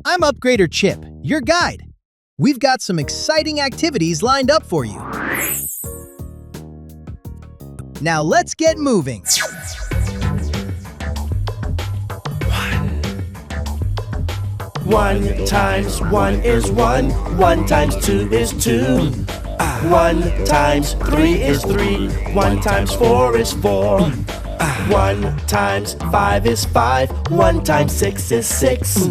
I'm Upgrader Chip, your guide. We've got some exciting activities lined up for you. Now let's get moving. 1 times 1 is 1. 1 times 2 is 2. 1 times 3 is 3. 1 times 4 is 4. 1 times 5 is 5. 1 times 6 is 6.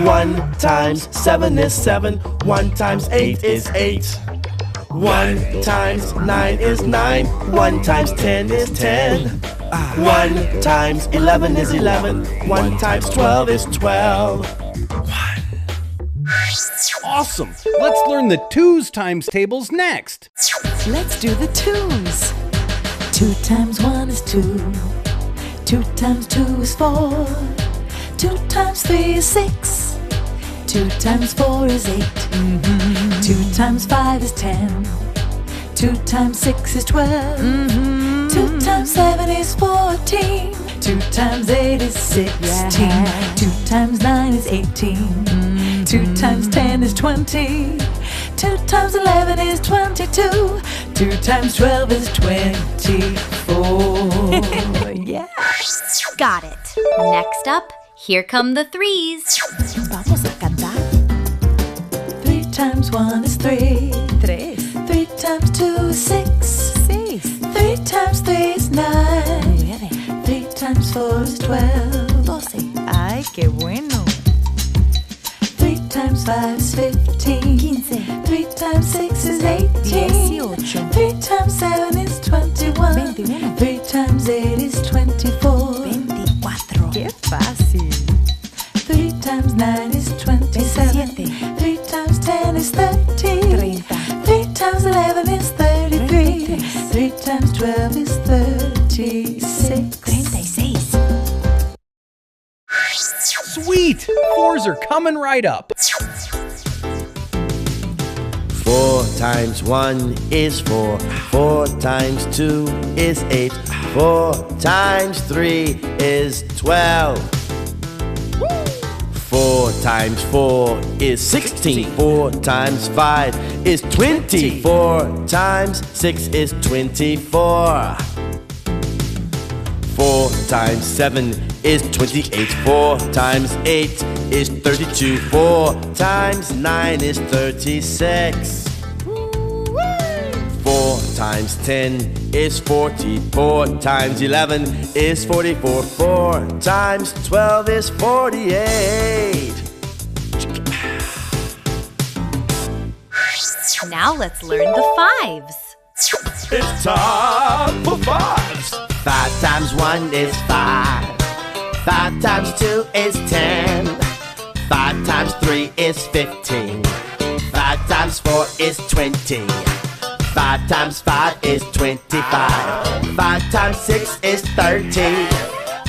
1 times 7 is 7. 1 times 8 is 8. 1 times 9 is 9. 1 times 10 is 10. 1 times 11 is 11. 1 times 12 is 12. Awesome! Let's learn the twos times tables next. Let's do the twos. 2 times 1 is 2. 2 times 2 is 4. 2 times 3 is 6. 2 times 4 is 8. 2 times 5 is 10. 2 times 6 is 12. 2 times 7 is 14. 2 times 8 is 16. 2 times 9 is 18. 2 times 10 is 20. 2 times 11 is 22. 2 times 12 is 24. Yeah. Got it. Next up, here come the threes. Vamos a cantar. 3 times 1 is 3. 3. 3 times 2 is 6. 6. 3 times 3 is 9. 3 times 4 is 12. 12. Ay, qué bueno. 3 times 5 is 15. 15. 3 times 6 is 18. 18. 3 times 7 is 21. 21. 3 times 8 is 24. 24. Qué fácil. 3 times 9 is 27. 3 times 10 is 30. 30. 3 times 11 is 33. 3 times 12 is 36. 36. Sweet! Fours are coming right up. 4 times 1 is 4. 4 times 2 is 8. 4 times 3 is 12. 4 times 4 is 16. 4 times 5 is 20. 4 times 6 is 24. 4 times 7 is 28. 4 times 8 is 32. 4 times 9 is 36. 4 times 10 is 40. 4 times 11 is 44. 4 times 12 is 48. Now let's learn the fives. It's time for fives. 5 times 1 is 5. 5 times 2 is 10. 5 times 3 is 15. 5 times 4 is 20. 5 times 5 is 25. 5 times 6 is 30.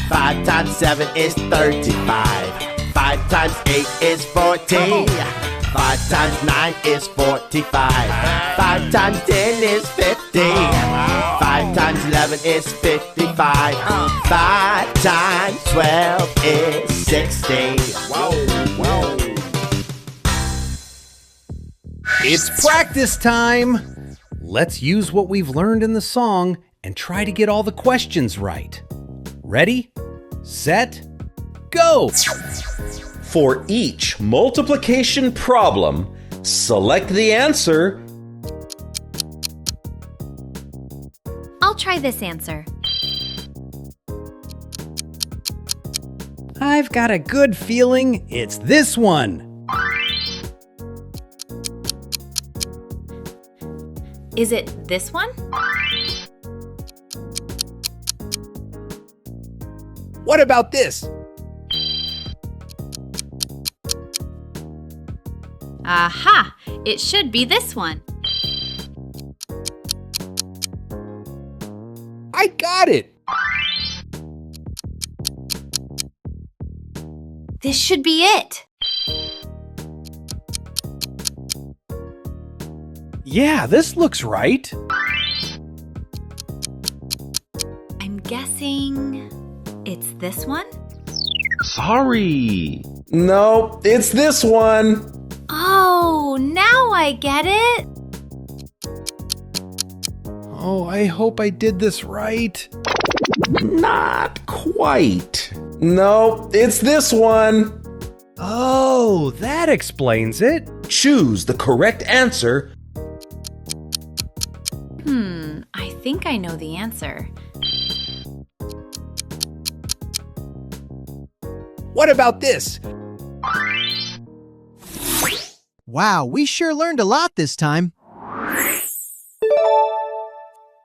5 times 7 is 35. 5 times 8 is 40. 5 times 9 is 45. 5 times 10 is 50. 5 times 11 is 55. 5 times 12 is 60. Whoa. It's practice time! Let's use what we've learned in the song and try to get all the questions right. Ready, set, go! For each multiplication problem, select the answer. I'll try this answer. I've got a good feeling it's this one. Is it this one? What about this? Aha! It should be this one. I got it! This should be it. Yeah, this looks right. I'm guessing it's this one? Sorry. No, it's this one. Oh, now I get it. Oh, I hope I did this right. Not quite. No, it's this one. Oh, that explains it. Choose the correct answer. I think I know the answer. What about this? Wow, we sure learned a lot this time.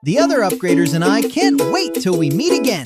The other upgraders and I can't wait till we meet again.